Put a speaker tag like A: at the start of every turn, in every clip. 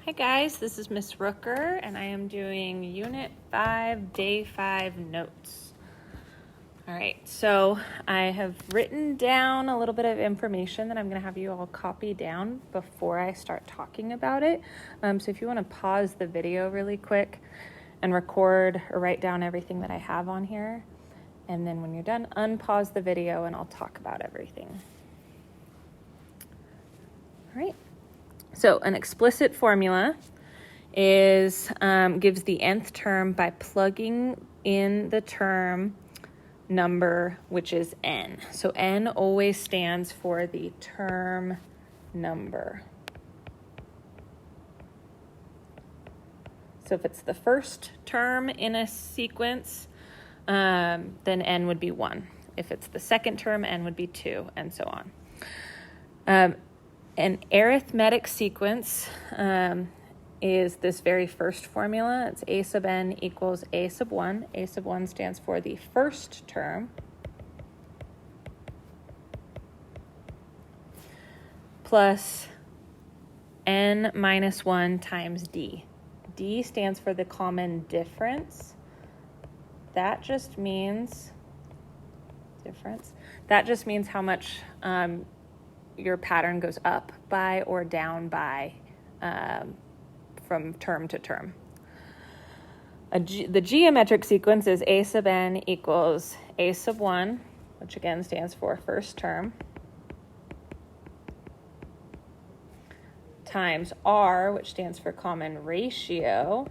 A: Hi guys, this is Miss Rooker and I am doing Unit 5, Day 5 notes. All right, so I have written down a little bit of information that I'm going to have you all copy down before I start talking about it. So if you want to pause the video really quick and record or write down everything that I have on here, and then when you're done, unpause the video and I'll talk about everything. All right. So an explicit formula is gives the nth term by plugging in the term number, which is n. So n always stands for the term number. So if it's the first term in a sequence, then n would be 1. If it's the second term, n would be 2, and so on. An arithmetic sequence is this very first formula. It's a sub n equals a sub 1. A sub 1 stands for the first term plus n minus 1 times d. D stands for the common difference. That just means how much your pattern goes up by or down by from term to term. The geometric sequence is a sub n equals a sub 1, which again stands for first term, times r, which stands for common ratio.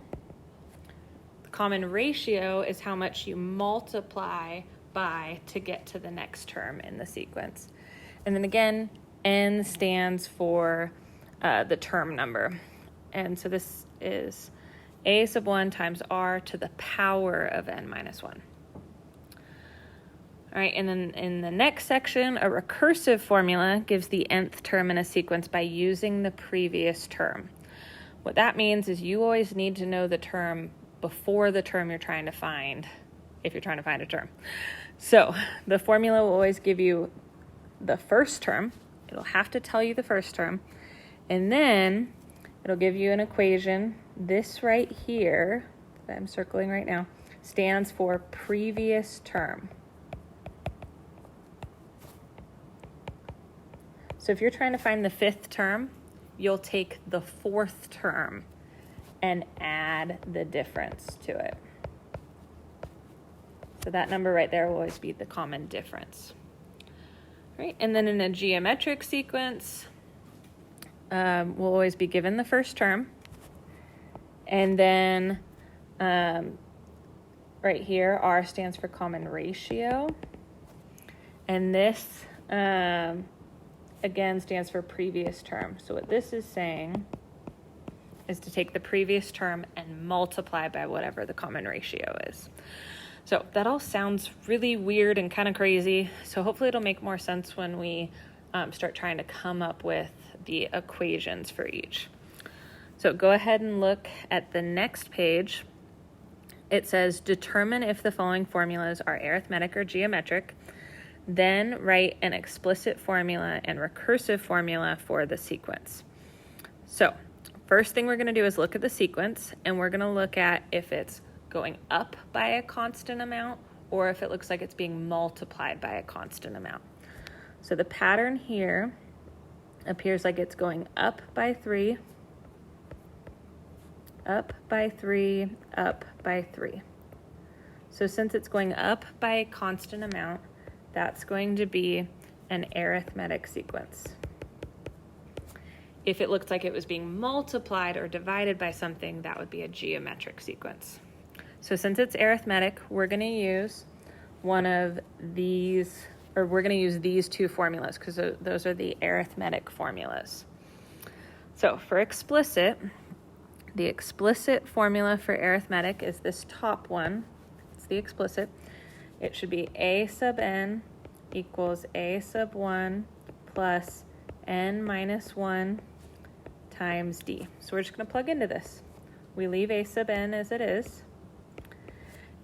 A: The common ratio is how much you multiply by to get to the next term in the sequence. And then again, n stands for the term number. And so this is a sub 1 times r to the power of n minus 1. All right, and then in the next section, a recursive formula gives the nth term in a sequence by using the previous term. What that means is you always need to know the term before the term you're trying to find, if you're trying to find a term. So the formula will always give you the first term. It'll have to tell you the first term, and then it'll give you an equation. This right here, that I'm circling right now, stands for previous term. So if you're trying to find the fifth term, you'll take the fourth term and add the difference to it. So that number right there will always be the common difference. Right, and then in a geometric sequence, we'll always be given the first term. And then right here, r stands for common ratio. And this, again, stands for previous term. So what this is saying is to take the previous term and multiply by whatever the common ratio is. So that all sounds really weird and kind of crazy. So hopefully it'll make more sense when we start trying to come up with the equations for each. So go ahead and look at the next page. It says, determine if the following formulas are arithmetic or geometric. Then write an explicit formula and recursive formula for the sequence. So first thing we're going to do is look at the sequence, and we're going to look at if it's going up by a constant amount or if it looks like it's being multiplied by a constant amount. So the pattern here appears like it's going up by 3, up by 3, up by 3. So since it's going up by a constant amount, that's going to be an arithmetic sequence. If it looked like it was being multiplied or divided by something, that would be a geometric sequence. So since it's arithmetic, we're going to use one of these, or we're going to use these two formulas because those are the arithmetic formulas. So for explicit, the explicit formula for arithmetic is this top one. It's the explicit. It should be a sub n equals a sub 1 plus n minus 1 times d. So we're just going to plug into this. We leave a sub n as it is.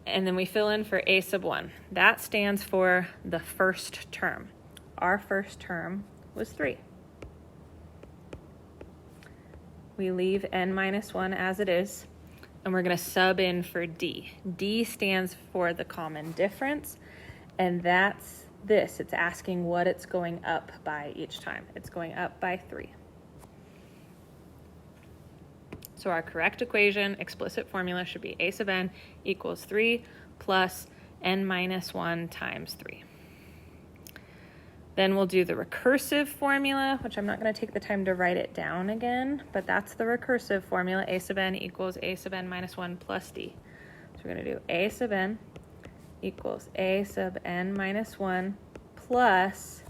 A: And then we fill in for a sub 1. That stands for the first term. Our first term was 3. we leave n minus 1 as it is, and we're going to sub in for d. D stands for the common difference, and that's this. It's asking what it's going up by each time. It's going up by 3. So our correct equation, explicit formula, should be a sub n equals 3 plus n minus 1 times 3. Then we'll do the recursive formula, which I'm not going to take the time to write it down again, but that's the recursive formula. A sub n equals a sub n minus 1 plus d. So we're going to do a sub n equals a sub n minus 1 plus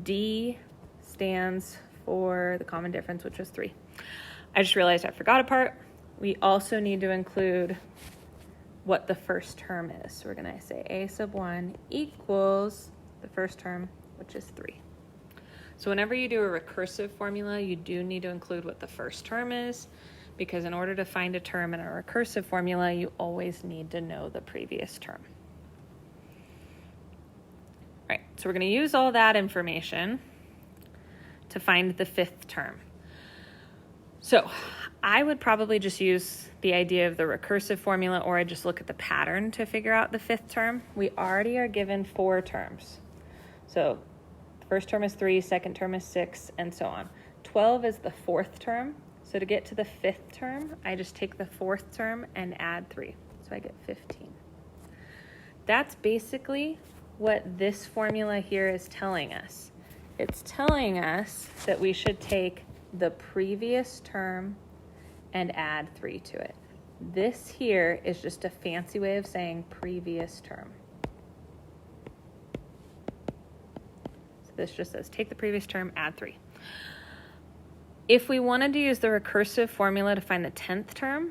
A: d stands for the common difference, which was 3. I just realized I forgot a part. We also need to include what the first term is. So we're going to say a sub 1 equals the first term, which is 3. So whenever you do a recursive formula, you do need to include what the first term is, because in order to find a term in a recursive formula, you always need to know the previous term. All right, so we're going to use all that information to find the fifth term. So I would probably just use the idea of the recursive formula, or I just look at the pattern to figure out the fifth term. We already are given 4 terms. So the first term is 3, second term is 6, and so on. 12 is the 4th term. So to get to the 5th term, I just take the 4th term and add 3. So I get 15. That's basically what this formula here is telling us. It's telling us that we should take the previous term and add 3 to it. This here is just a fancy way of saying previous term. So this just says take the previous term, add 3. If we wanted to use the recursive formula to find the 10th term,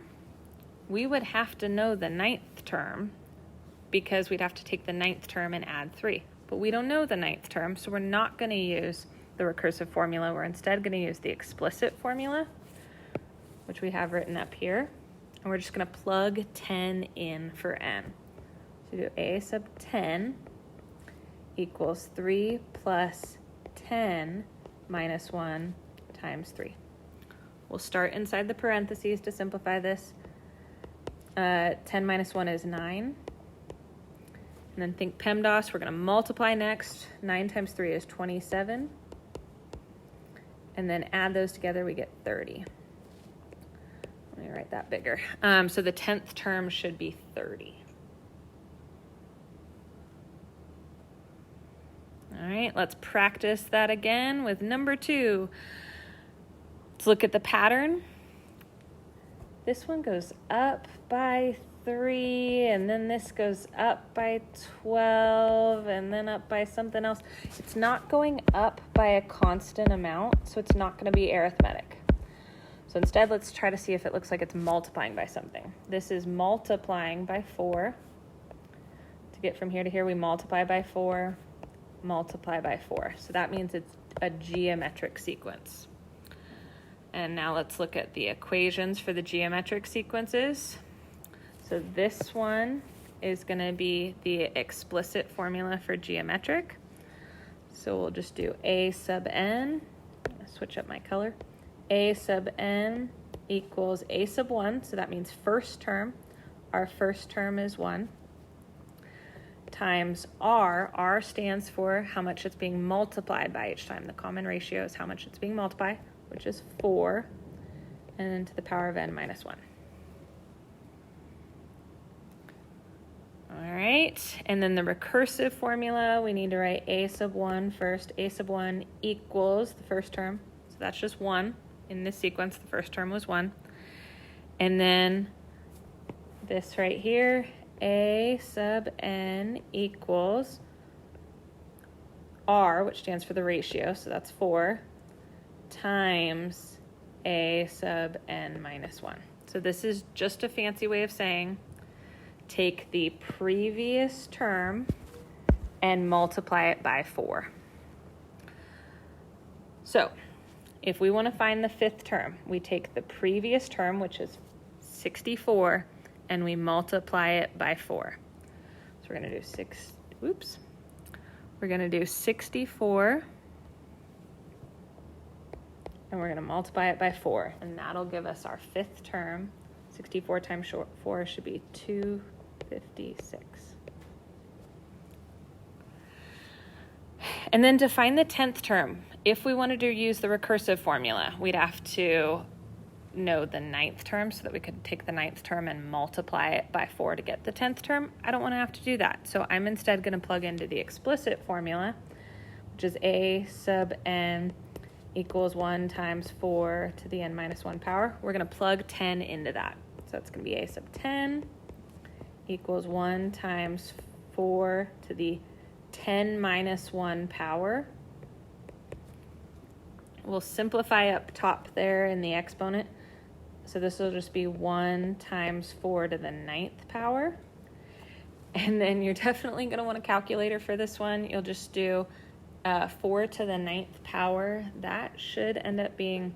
A: we would have to know the 9th term, because we'd have to take the 9th term and add 3. But we don't know the 9th term, so we're not going to use the recursive formula. We're instead going to use the explicit formula, which we have written up here. And we're just going to plug 10 in for n. So do a sub 10 equals 3 plus 10 minus 1 times 3. We'll start inside the parentheses to simplify this. 10 minus 1 is 9. And then think PEMDAS, we're going to multiply next. 9 times 3 is 27. And then add those together, we get 30. Let me write that bigger. So the 10th term should be 30. All right, let's practice that again with number 2. Let's look at the pattern. This one goes up by 3, and then this goes up by 12, and then up by something else. It's not going up by a constant amount, so it's not going to be arithmetic. So instead, let's try to see if it looks like it's multiplying by something. This is multiplying by 4. To get from here to here, we multiply by 4, multiply by 4. So that means it's a geometric sequence. And now let's look at the equations for the geometric sequences. So this one is going to be the explicit formula for geometric. So we'll just do a sub n. I'm going to switch up my color. A sub n equals a sub 1. So that means first term. Our first term is 1. Times r. R stands for how much it's being multiplied by each time. The common ratio is how much it's being multiplied, which is 4, and then to the power of n minus 1. All right, and then the recursive formula, we need to write a sub 1 first. A sub 1 equals the first term, so that's just 1. In this sequence, the first term was 1. And then this right here, a sub n equals r, which stands for the ratio, so that's 4, times a sub n minus 1. So this is just a fancy way of saying take the previous term and multiply it by 4. So if we want to find the 5th term, we take the previous term, which is 64, and we multiply it by 4. So we're going to do We're going to do 64 and we're going to multiply it by 4, and that'll give us our fifth term. 64 times 4 should be 256. And then to find the 10th term, if we wanted to use the recursive formula, we'd have to know the 9th term so that we could take the 9th term and multiply it by 4 to get the 10th term. I don't want to have to do that. So I'm instead going to plug into the explicit formula, which is a sub n equals 1 times 4 to the n minus 1 power. We're going to plug 10 into that. So it's going to be a sub 10 equals 1 times 4 to the 10 minus 1 power. We'll simplify up top there in the exponent. So this will just be 1 times 4 to the 9th power. And then you're definitely going to want a calculator for this one. You'll just do 4 to the 9th power. That should end up being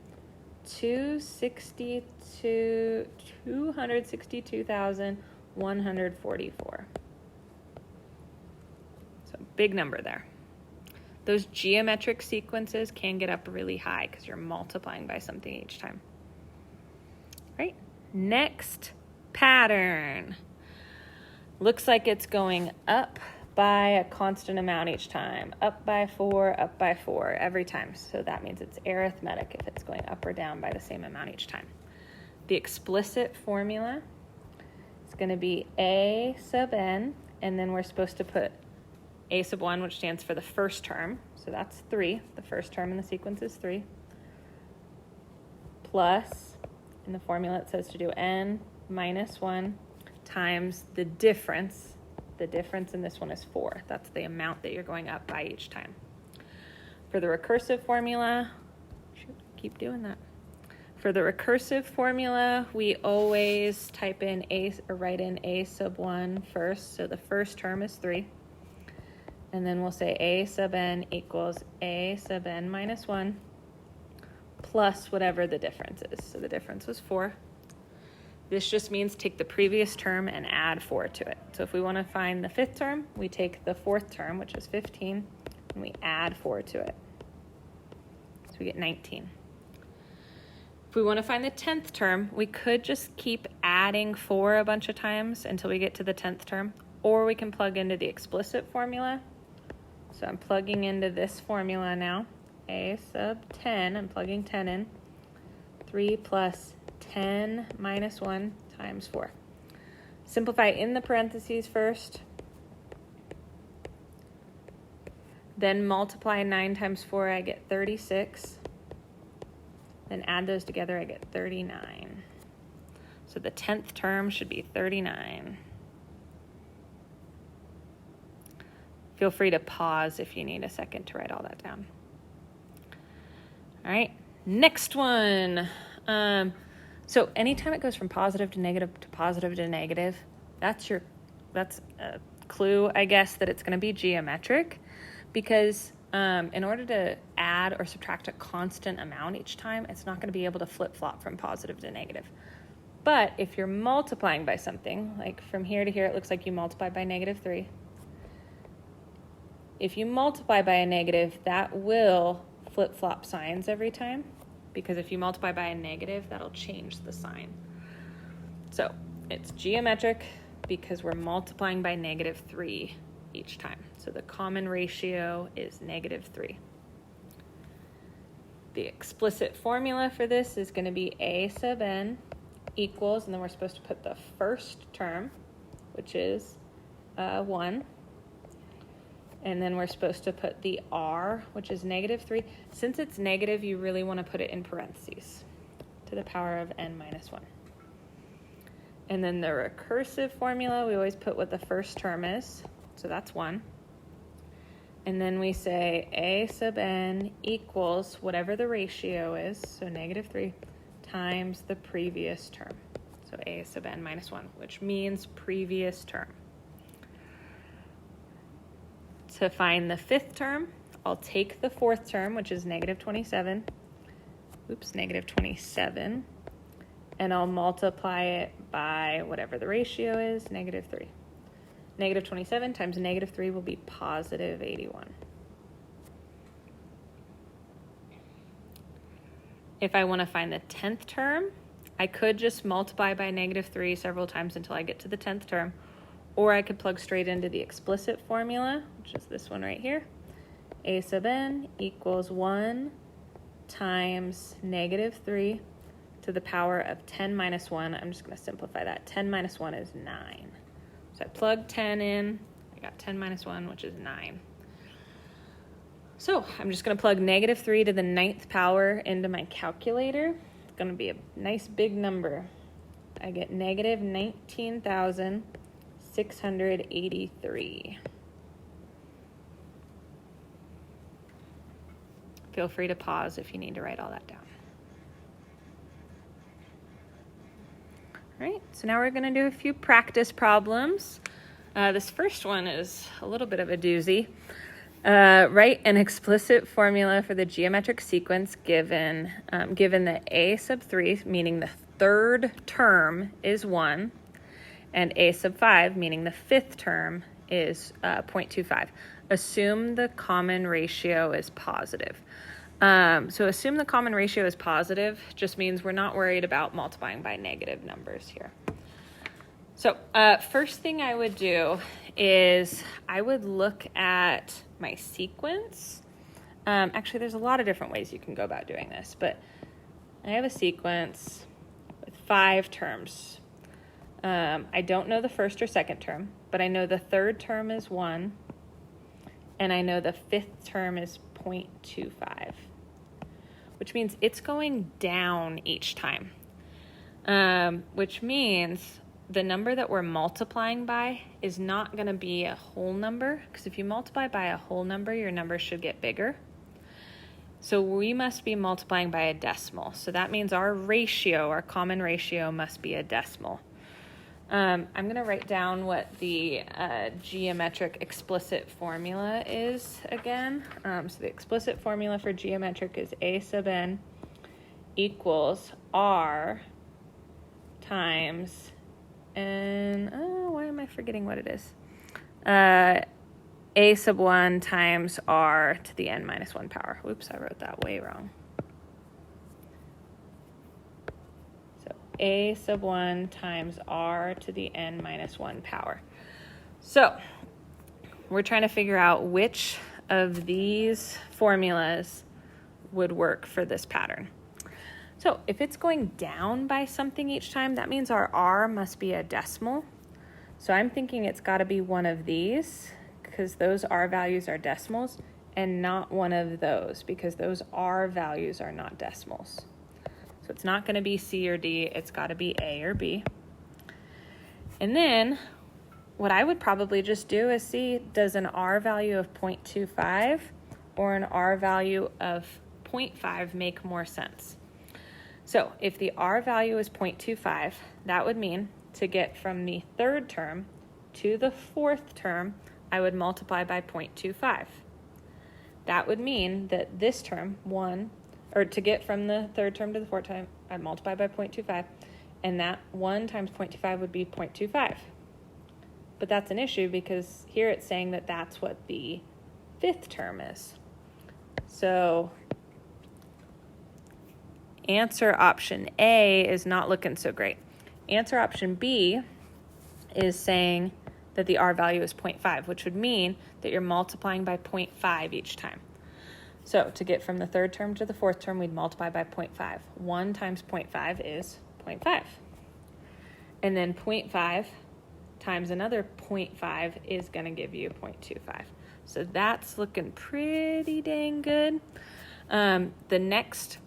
A: 262,144. So big number there. Those geometric sequences can get up really high because you're multiplying by something each time. Right? Next pattern. Looks like it's going up by a constant amount each time. Up by 4 every time. So that means it's arithmetic if it's going up or down by the same amount each time. The explicit formula is going to be a sub n, and then we're supposed to put a sub 1, which stands for the first term. So that's 3. The first term in the sequence is 3. Plus, in the formula it says to do n minus 1 times the difference. The difference in this one is 4. That's the amount that you're going up by each time. For the recursive formula, keep doing that. For the recursive formula, we always type in write in a sub 1 first. So the first term is 3. And then we'll say a sub n equals a sub n minus 1 plus whatever the difference is. So the difference was 4. This just means take the previous term and add 4 to it. So if we want to find the 5th term, we take the 4th term, which is 15, and we add 4 to it. So we get 19. If we want to find the 10th term, we could just keep adding 4 a bunch of times until we get to the 10th term, or we can plug into the explicit formula. So I'm plugging into this formula now. A sub 10, I'm plugging 10 in. 3 plus 10 minus 1 times 4. Simplify in the parentheses first. Then multiply 9 times 4, I get 36. Then add those together, I get 39. So the 10th term should be 39. Feel free to pause if you need a second to write all that down. All right, next one. So anytime it goes from positive to negative, that's a clue, I guess, that it's going to be geometric, because in order to add or subtract a constant amount each time, it's not going to be able to flip-flop from positive to negative. But if you're multiplying by something, like from here to here, it looks like you multiply by -3. If you multiply by a negative, that will flip-flop signs every time, because if you multiply by a negative, that'll change the sign. So it's geometric because we're multiplying by -3 each time. So the common ratio is -3. The explicit formula for this is going to be a sub n equals, and then we're supposed to put the first term, which is 1. And then we're supposed to put the r, which is -3. Since it's negative, you really want to put it in parentheses, to the power of n minus 1. And then the recursive formula, we always put what the first term is. So that's 1. And then we say a sub n equals whatever the ratio is, so -3, times the previous term. So a sub n minus 1, which means previous term. To find the 5th term, I'll take the 4th term, which is -27. -27. And I'll multiply it by whatever the ratio is, -3. -27 times -3 will be +81. if I want to find the 10th term, I could just multiply by -3 several times until I get to the 10th term, or I could plug straight into the explicit formula, which is this one right here. A sub n equals 1 times -3 to the power of 10 minus 1. I'm just going to simplify that. 10 minus 1 is 9. So I plug 10 in. I got 10 minus 1, which is 9. So I'm just going to plug -3 to the 9th power into my calculator. It's going to be a nice big number. I get -19,683. Feel free to pause if you need to write all that down. All right, so now we're going to do a few practice problems. This first one is a little bit of a doozy. Write an explicit formula for the geometric sequence given that a sub 3, meaning the third term, is 1, and a sub 5, meaning the fifth term, is 0.25. Assume the common ratio is positive. So assume the common ratio is positive just means we're not worried about multiplying by negative numbers here. So first thing I would do is I would look at my sequence. Actually, there's a lot of different ways you can go about doing this, but I have a sequence with 5 terms. I don't know the first or second term, but I know the third term is 1, and I know the fifth term is 0.25, which means it's going down each time, which means the number that we're multiplying by is not going to be a whole number, because if you multiply by a whole number, your number should get bigger. So we must be multiplying by a decimal. So that means our ratio, our common ratio, must be a decimal. I'm going to write down what the geometric explicit formula is again. So the explicit formula for geometric is a sub n equals r times, and why am I forgetting what it is? A sub 1 times r to the n minus 1 power. Oops, I wrote that way wrong. A sub 1 times r to the n minus 1 power. So we're trying to figure out which of these formulas would work for this pattern. So if it's going down by something each time, that means our r must be a decimal. So I'm thinking it's got to be one of these, because those r values are decimals, and not one of those, because those r values are not decimals. So it's not going to be C or D, it's got to be A or B. And then what I would probably just do is see, does an R value of 0.25 or an R value of 0.5 make more sense? So if the R value is 0.25, that would mean to get from the third term to the fourth term, I would multiply by 0.25. That would mean that this term, 1, or to get from the third term to the fourth term, I multiply by 0.25, and that 1 times 0.25 would be 0.25. But that's an issue because here it's saying that that's what the fifth term is. So answer option A is not looking so great. Answer option B is saying that the R value is 0.5, which would mean that you're multiplying by 0.5 each time. So to get from the third term to the fourth term, we'd multiply by 0.5. 1 times 0.5 is 0.5. And then 0.5 times another 0.5 is going to give you 0.25. So that's looking pretty dang good. The next,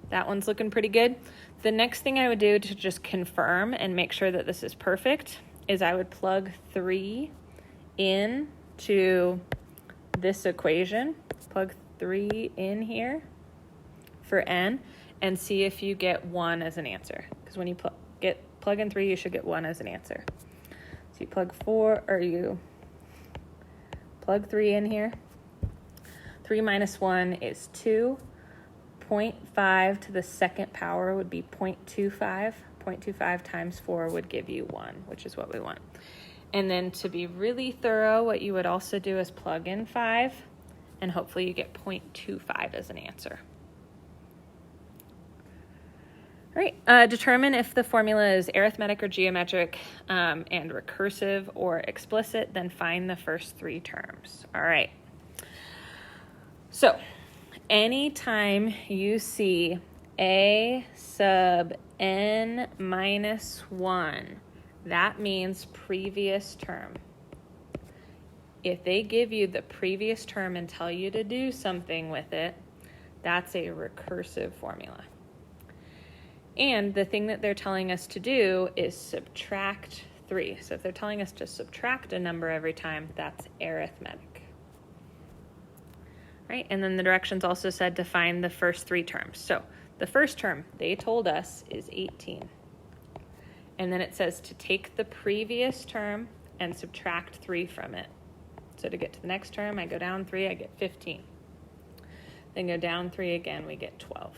A: that one's looking pretty good. The next thing I would do to just confirm and make sure that this is perfect is I would plug 3 into this equation, plug 3 in here for n, and see if you get 1 as an answer. Because when you plug in 3, you should get 1 as an answer. So you plug 3 in here. 3 minus 1 is 2. 0.5 to the second power would be 0.25. 0.25 times 4 would give you 1, which is what we want. And then to be really thorough, what you would also do is plug in 5 and hopefully you get 0.25 as an answer. All right, determine if the formula is arithmetic or geometric and recursive or explicit, then find the first three terms. All right. So anytime you see a sub n minus 1, that means previous term. If they give you the previous term and tell you to do something with it, that's a recursive formula. And the thing that they're telling us to do is subtract 3. So if they're telling us to subtract a number every time, that's arithmetic. Right? And then the directions also said to find the first three terms. So the first term they told us is 18. And then it says to take the previous term and subtract 3 from it. So to get to the next term, I go down 3, I get 15. Then go down 3 again, we get 12.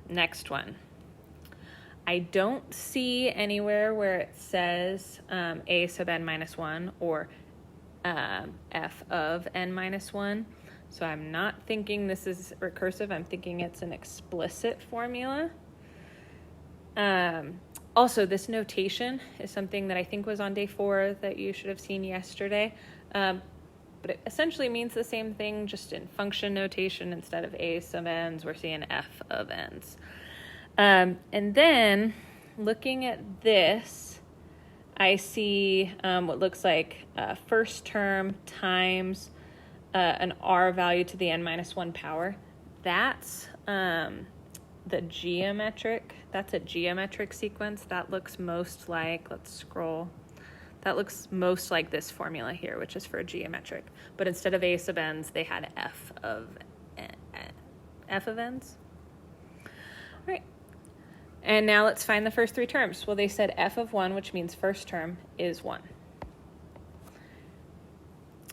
A: Next one. I don't see anywhere where it says a sub n minus 1 or f of n minus 1. So I'm not thinking this is recursive. I'm thinking it's an explicit formula. Also, this notation is something that I think was on day 4 that you should have seen yesterday. But it essentially means the same thing, just in function notation. Instead of a sub n's, we're seeing f of n's. And then looking at this, I see what looks like first term times an r value to the n minus 1 power. That's the geometric. That's a geometric sequence. That looks most like, let's scroll. That looks most like this formula here, which is for a geometric. But instead of a sub n's, they had f of n's. All right. And now let's find the first three terms. Well, they said f of 1, which means first term, is 1.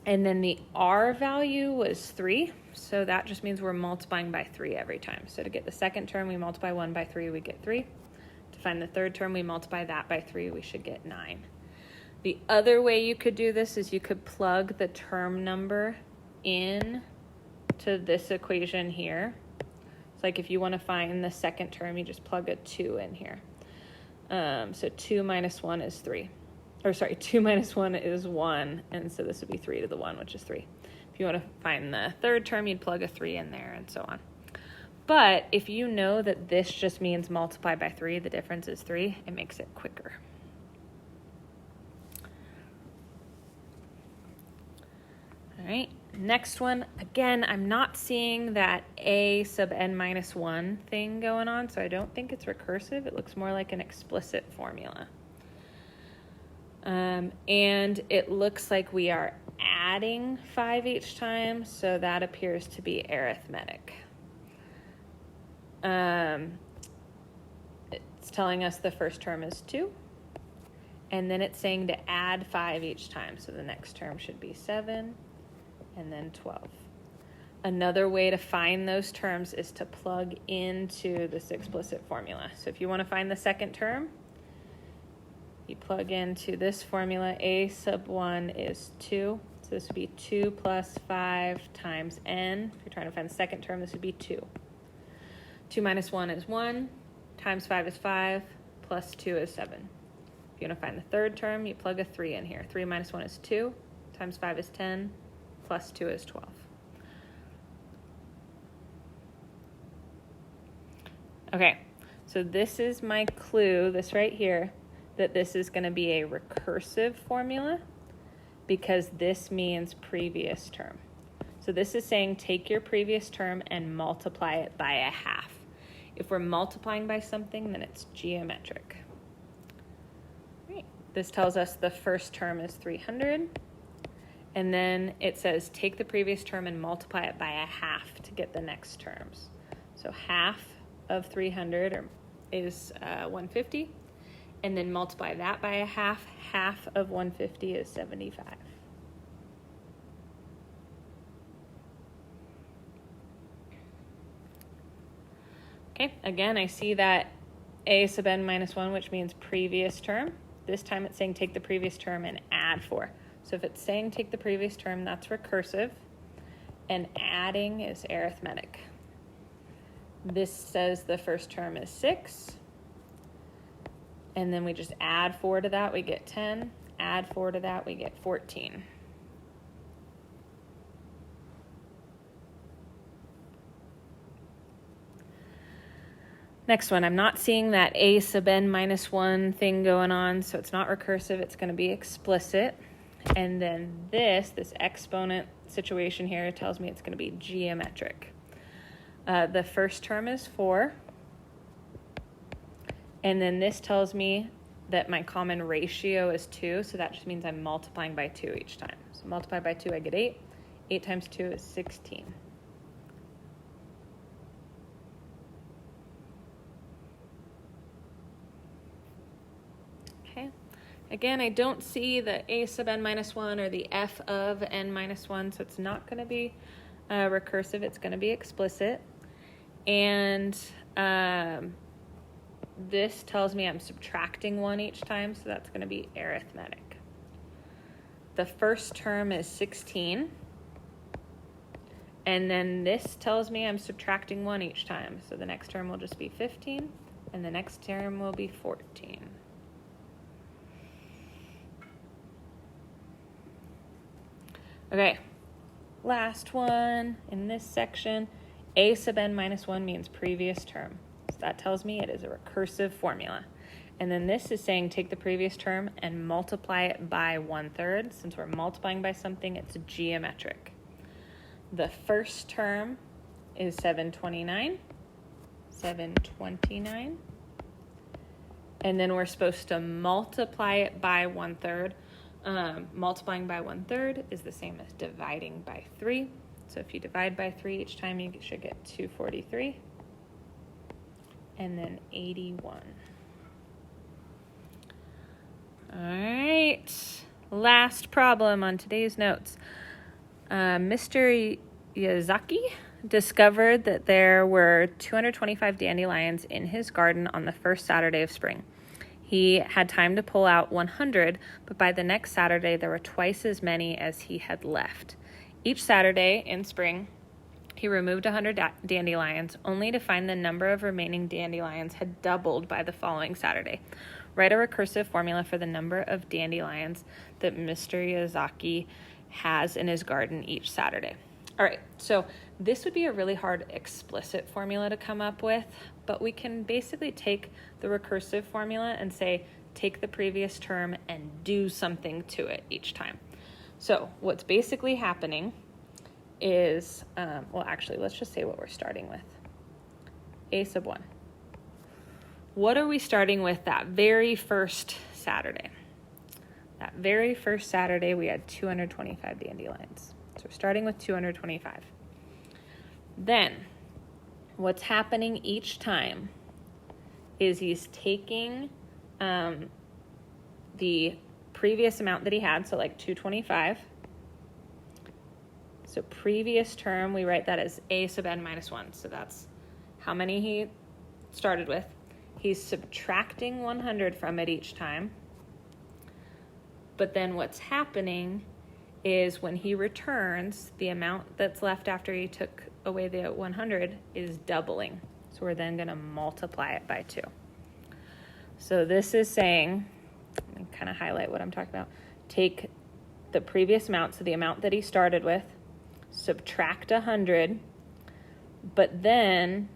A: And then the r value was 3. So that just means we're multiplying by 3 every time. So to get the second term, we multiply 1 by 3, we get 3. To find the third term, we multiply that by 3, we should get 9. The other way you could do this is you could plug the term number in to this equation here. It's like if you want to find the second term, you just plug a 2 in here. So 2 minus 1 is 3. Or sorry, 2 minus 1 is 1, and so this would be 3 to the 1, which is 3. If you want to find the third term, you'd plug a 3 in there, and so on. But if you know that this just means multiply by 3, the difference is 3, it makes it quicker. All right, next one. Again, I'm not seeing that a sub n minus 1 thing going on, so I don't think it's recursive. It looks more like an explicit formula. And it looks like we are adding 5 each time, so that appears to be arithmetic. It's telling us the first term is 2, and then it's saying to add 5 each time, so the next term should be 7, and then 12. Another way to find those terms is to plug into this explicit formula. So if you want to find the second term, you plug into this formula. A sub 1 is 2. So this would be 2 plus 5 times n. If you're trying to find the second term, this would be 2. 2 minus 1 is 1. Times 5 is 5. Plus 2 is 7. If you want to find the third term, you plug a 3 in here. 3 minus 1 is 2. Times 5 is 10. Plus 2 is 12. Okay, so this is my clue, this right here, that this is going to be a recursive formula because this means previous term. So this is saying take your previous term and multiply it by a half. If we're multiplying by something, then it's geometric. Right. This tells us the first term is 300. And then it says take the previous term and multiply it by a half to get the next terms. So half of 300 is 150. And then multiply that by a half. Half of 150 is 75. Okay, again, I see that a sub n minus 1, which means previous term. This time it's saying take the previous term and add 4. So if it's saying take the previous term, that's recursive, and adding is arithmetic. This says the first term is 6, and then we just add 4 to that, we get 10. Add 4 to that, we get 14. Next one, I'm not seeing that a sub n minus 1 thing going on, so it's not recursive, it's going to be explicit. And then this exponent situation here tells me it's going to be geometric. The first term is 4. And then this tells me that my common ratio is 2, so that just means I'm multiplying by 2 each time. So multiply by 2, I get 8. 8 times 2 is 16. Okay. Again, I don't see the a sub n minus 1 or the f of n minus 1, so it's not going to be recursive. It's going to be explicit. And this tells me I'm subtracting 1 each time, so that's going to be arithmetic. The first term is 16. And then this tells me I'm subtracting 1 each time, so the next term will just be 15, and the next term will be 14. Okay, last one in this section. A sub n minus 1 means previous term. So that tells me it is a recursive formula. And then this is saying take the previous term and multiply it by 1/3. Since we're multiplying by something, it's geometric. The first term is 729. 729. And then we're supposed to multiply it by 1/3. Multiplying by 1/3 is the same as dividing by 3. So if you divide by 3 each time, you should get 243. And then 81. All right. Last problem on today's notes. Mr. Yazaki discovered that there were 225 dandelions in his garden on the first Saturday of spring. He had time to pull out 100, but by the next Saturday, there were twice as many as he had left. Each Saturday in spring, he removed 100 dandelions, only to find the number of remaining dandelions had doubled by the following Saturday. Write a recursive formula for the number of dandelions that Mr. Yazaki has in his garden each Saturday. All right, so this would be a really hard explicit formula to come up with, but we can basically take the recursive formula and say, take the previous term and do something to it each time. So what's basically happening is, well, actually, let's just say what we're starting with. A sub 1. What are we starting with that very first Saturday? That very first Saturday, we had 225 dandelions. So we're starting with 225. Then, what's happening each time is he's taking the previous amount that he had, so like 225. So previous term, we write that as a sub n minus 1. So that's how many he started with. He's subtracting 100 from it each time. But then what's happening is when he returns, the amount that's left after he took away the 100 is doubling. So we're then going to multiply it by 2. So this is saying, let me kind of highlight what I'm talking about. Take the previous amount, so the amount that he started with, subtract 100, but then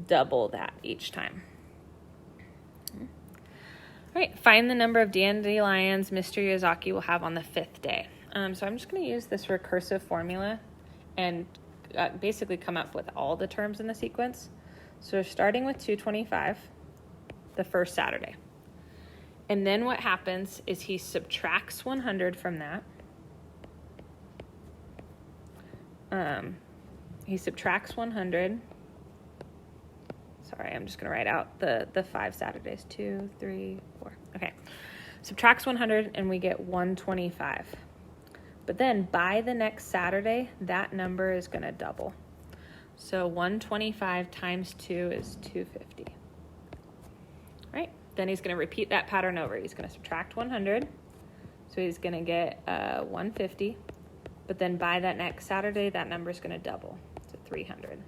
A: double that each time. All right, find the number of dandelions Mr. Yazaki will have on the 5th day. So I'm just going to use this recursive formula and basically come up with all the terms in the sequence. So starting with 225, the first Saturday. And then what happens is he subtracts 100 from that. He subtracts 100. Sorry, I'm just going to write out the 5 Saturdays. 2, 3, 4. Okay. Subtracts 100 and we get 125. But then by the next Saturday, that number is going to double. So 125 times 2 is 250. All right. Then he's going to repeat that pattern over. He's going to subtract 100, So he's going to get 150. But then by that next Saturday, that number is going to double to 300.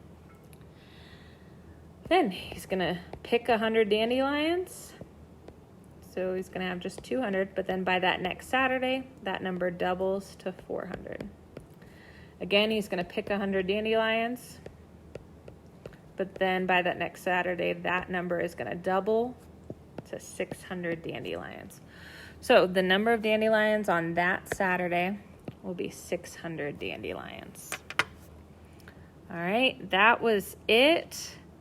A: Then he's going to pick 100 dandelions. So he's going to have just 200. But then by that next Saturday, that number doubles to 400. Again, he's going to pick 100 dandelions. But then by that next Saturday, that number is going to double to 600 dandelions. So the number of dandelions on that Saturday will be 600 dandelions. All right, that was it.